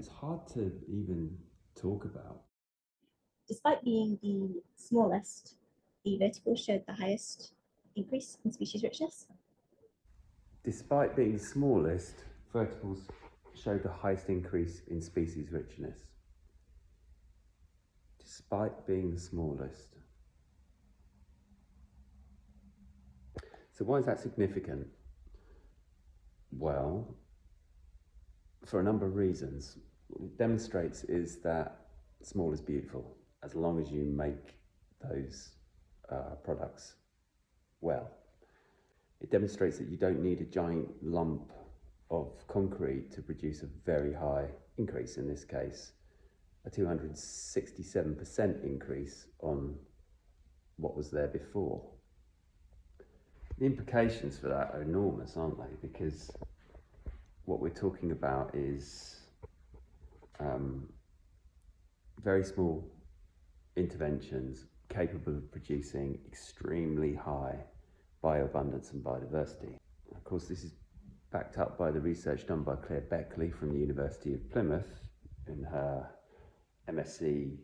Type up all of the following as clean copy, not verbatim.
It's hard to even talk about. Despite being the smallest, the vertical showed the highest increase in species richness. Despite being the smallest, verticals showed the highest increase in species richness. Despite being the smallest. So why is that significant? Well, for a number of reasons. What it demonstrates is that small is beautiful, as long as you make those products well. It demonstrates that you don't need a giant lump of concrete to produce a very high increase, in this case, a 267% increase on what was there before. The implications for that are enormous, aren't they? Because what we're talking about is very small interventions capable of producing extremely high bioabundance and biodiversity. Of course, this is backed up by the research done by Claire Beckley from the University of Plymouth in her MSc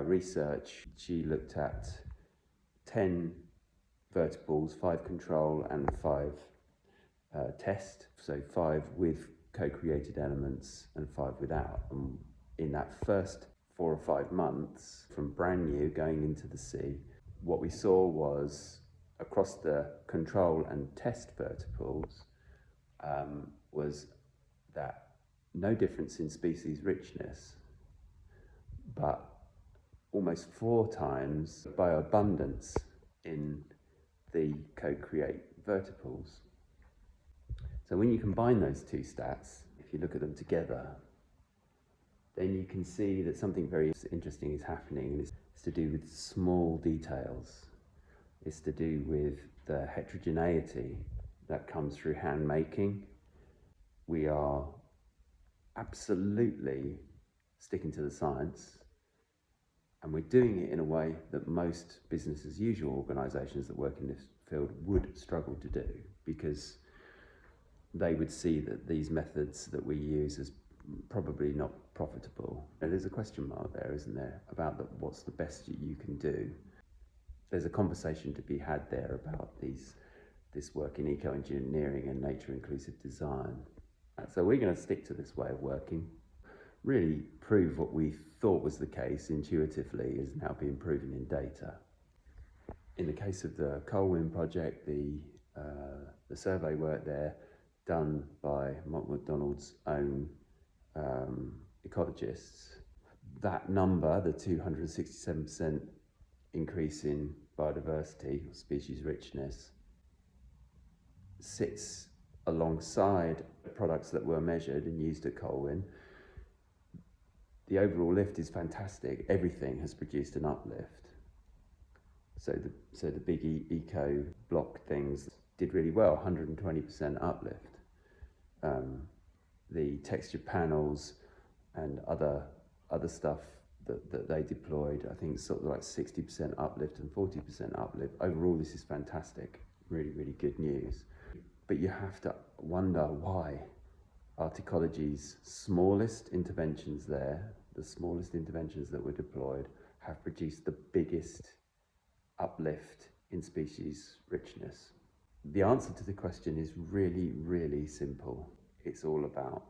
research. She looked at 10 vertibles, 5 control and 5 test, so 5 with co-created elements and 5 without. And in that first 4 or 5 months, from brand new going into the sea, what we saw was across the control and test verticals was that no difference in species richness, but almost 4 times bioabundance in the co-create verticals. So when you combine those two stats, if you look at them together, then you can see that something very interesting is happening, and it's to do with small details. It's to do with the heterogeneity that comes through hand making. We are absolutely sticking to the science, and we're doing it in a way that most business as usual organisations that work in this field would struggle to do, because they would see that these methods that we use as probably not profitable. And there's a question mark there, isn't there, about what's the best you can do. There's a conversation to be had there about this work in eco-engineering and nature-inclusive design. So we're going to stick to this way of working, really prove what we thought was the case intuitively is now being proven in data. In the case of the Colwyn project, the survey work there done by Mott MacDonald's own ecologists, that number, the 267% increase in biodiversity or species richness, sits alongside the products that were measured and used at Colwyn. The overall lift is fantastic. Everything has produced an uplift. So the big eco block things did really well, 120% uplift. The textured panels and other stuff that they deployed, I think sort of like 60% uplift and 40% uplift. Overall, this is fantastic. Really, really good news. But you have to wonder why Artecology's smallest interventions there, the smallest interventions that were deployed, have produced the biggest uplift in species richness. The answer to the question is really, really simple. It's all about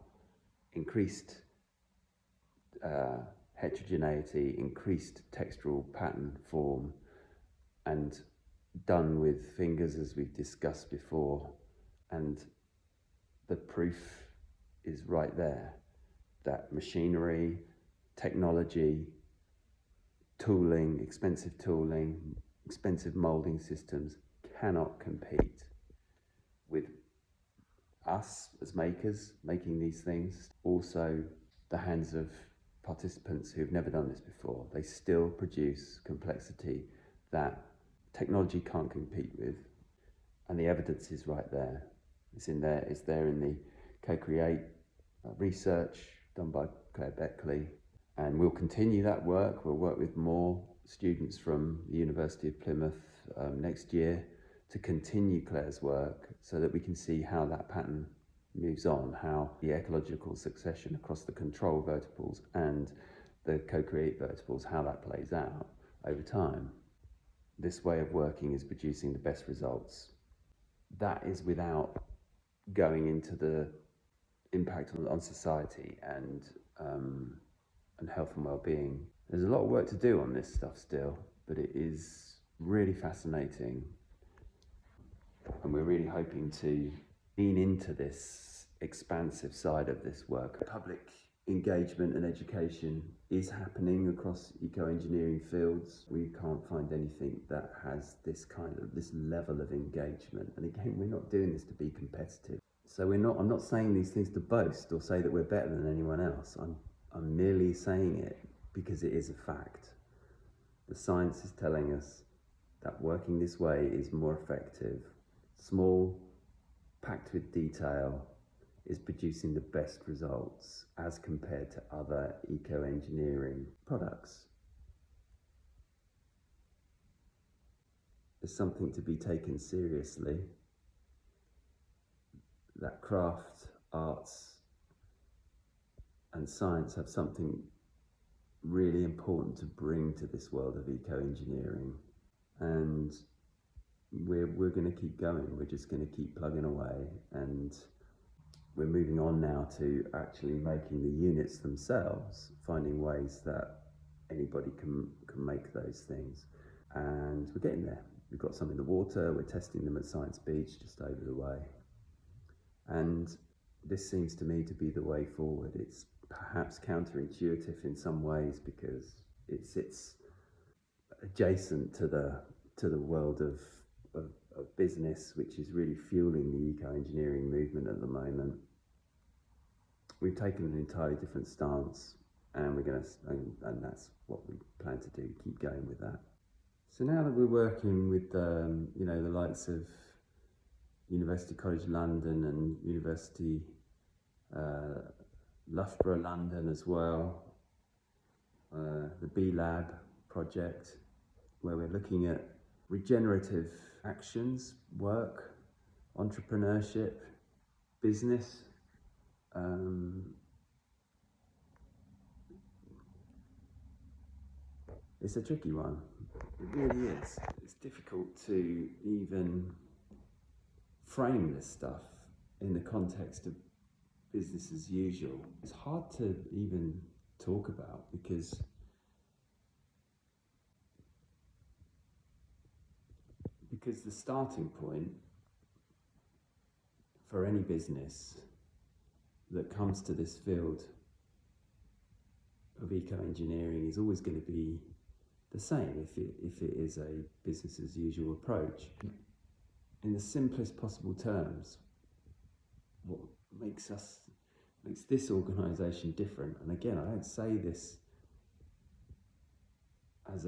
increased heterogeneity, increased textural pattern form, and done with fingers, as we've discussed before. And the proof is right there, that machinery, technology, tooling, expensive moulding systems cannot compete with us as makers making these things. Also, the hands of participants who've never done this before. They still produce complexity that technology can't compete with, and the evidence is right there. It's there in the co-create research done by Claire Beckley, and we'll continue that work. We'll work with more students from the University of Plymouth next year to continue Claire's work so that we can see how that pattern moves on, how the ecological succession across the control verticals and the co-create verticals, how that plays out over time. This way of working is producing the best results. That is without going into the impact on society and health and well-being. There's a lot of work to do on this stuff still, but it is really fascinating, and we're really hoping to lean into this expansive side of this work. Public engagement and education is happening across eco-engineering fields. We can't find anything that has this level of engagement. And again, we're not doing this to be competitive. So I'm not saying these things to boast or say that we're better than anyone else. I'm merely saying it because it is a fact. The science is telling us that working this way is more effective. Small, packed with detail, is producing the best results as compared to other eco-engineering products. There's something to be taken seriously. That craft, arts, and science have something really important to bring to this world of eco-engineering, and we're going to keep going. We're just going to keep plugging away, and we're moving on now to actually making the units themselves, finding ways that anybody can make those things, and we're getting there. We've got some in the water. We're testing them at Science Beach just over the way, and this seems to me to be the way forward. It's perhaps counterintuitive in some ways because it sits adjacent to the world of business, which is really fueling the eco-engineering movement at the moment. We've taken an entirely different stance, and and that's what we plan to do. Keep going with that. So now that we're working with the likes of University College London and University Loughborough London as well, the B Lab project, where we're looking at regenerative actions, work, entrepreneurship, business. It's a tricky one. It really is. It's difficult to even frame this stuff in the context of business as usual. It's hard to even talk about because the starting point for any business that comes to this field of eco-engineering is always going to be the same if it is a business as usual approach. In the simplest possible terms, what makes this organisation different, and again, I don't say this as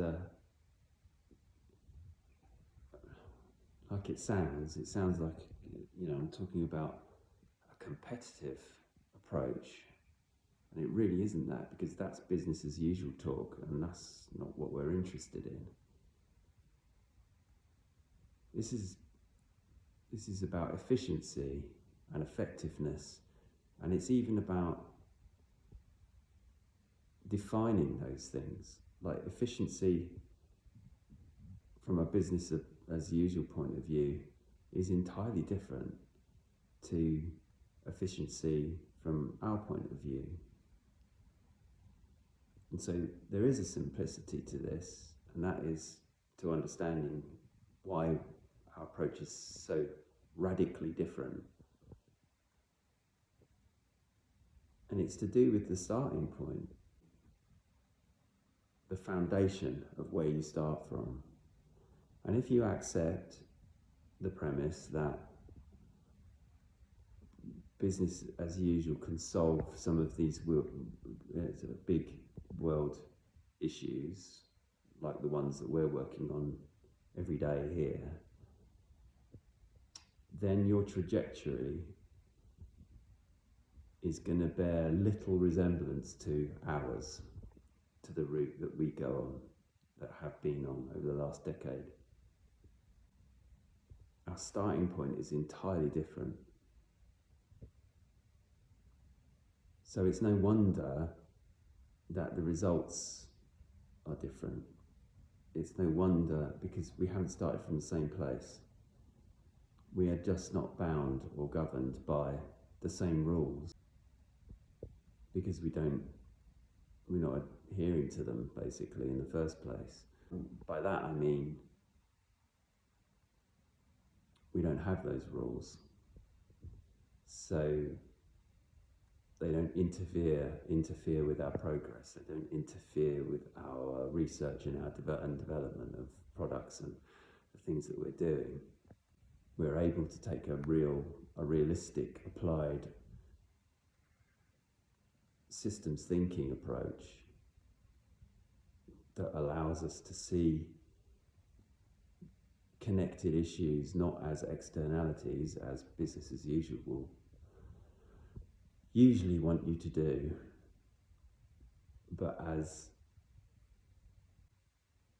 like it sounds like, I'm talking about a competitive approach, and it really isn't that, because that's business as usual talk, and that's not what we're interested in. This is about efficiency and effectiveness, and it's even about defining those things. Like efficiency from a business as usual point of view is entirely different to efficiency from our point of view. And so there is a simplicity to this, and that is to understanding why our approach is so radically different. And it's to do with the starting point, the foundation of where you start from. And if you accept the premise that business as usual can solve some of these big world issues, like the ones that we're working on every day here, then your trajectory is going to bear little resemblance to ours, to the route that we go on, that have been on over the last decade. Our starting point is entirely different. So it's no wonder that the results are different. It's no wonder because we haven't started from the same place. We are just not bound or governed by the same rules because we're not adhering to them basically in the first place. By that I mean we don't have those rules, so they don't interfere with our progress. They don't interfere with our research and our development of products and the things that we're doing. We're able to take a realistic, applied systems thinking approach that allows us to see connected issues not as externalities, as business as usual will usually want you to do, but as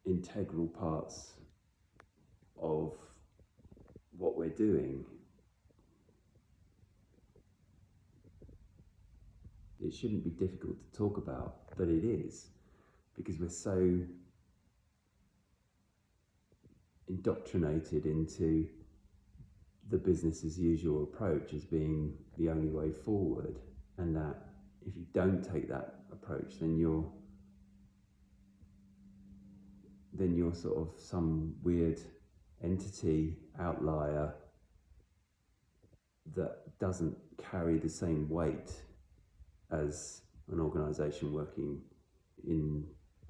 integral parts of what we're doing. It shouldn't be difficult to talk about, but it is, because we're so indoctrinated into the business as usual approach as being the only way forward, and that if you don't take that approach, then you're sort of some weird entity, outlier, that doesn't carry the same weight as an organisation working in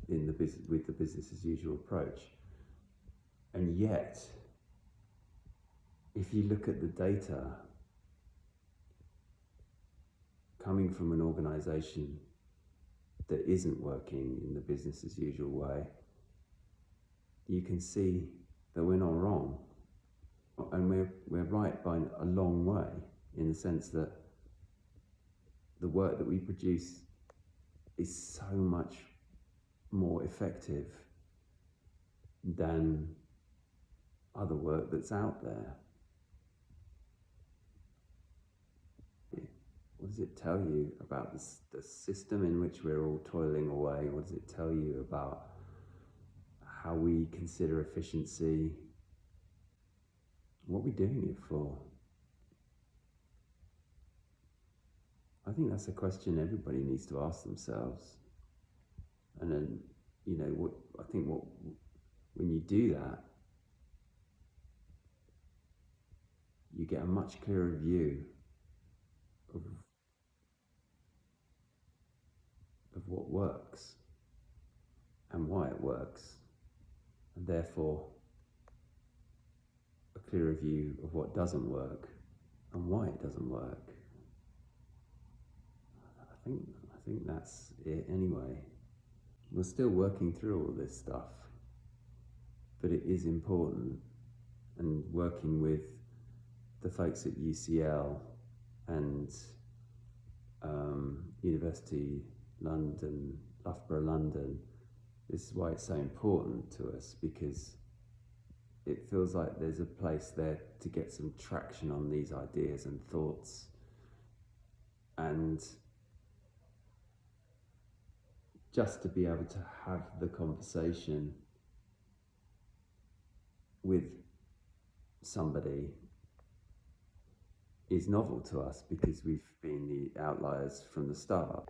the business with the business as usual approach. And yet, if you look at the data coming from an organisation that isn't working in the business as usual way, you can see that we're not wrong, and we're right by a long way, in the sense that the work that we produce is so much more effective than other work that's out there. What does it tell you about the system in which we're all toiling away? What does it tell you about how we consider efficiency? What are we doing it for? I think that's a question everybody needs to ask themselves. And then, when you do that, you get a much clearer view of what works and why it works, and therefore a clearer view of what doesn't work and why it doesn't work. I think that's it anyway. We're still working through all this stuff, but it is important, and working with the folks at UCL and University London, Loughborough London, this is why it's so important to us, because it feels like there's a place there to get some traction on these ideas and thoughts, and just to be able to have the conversation with somebody is novel to us, because we've been the outliers from the start.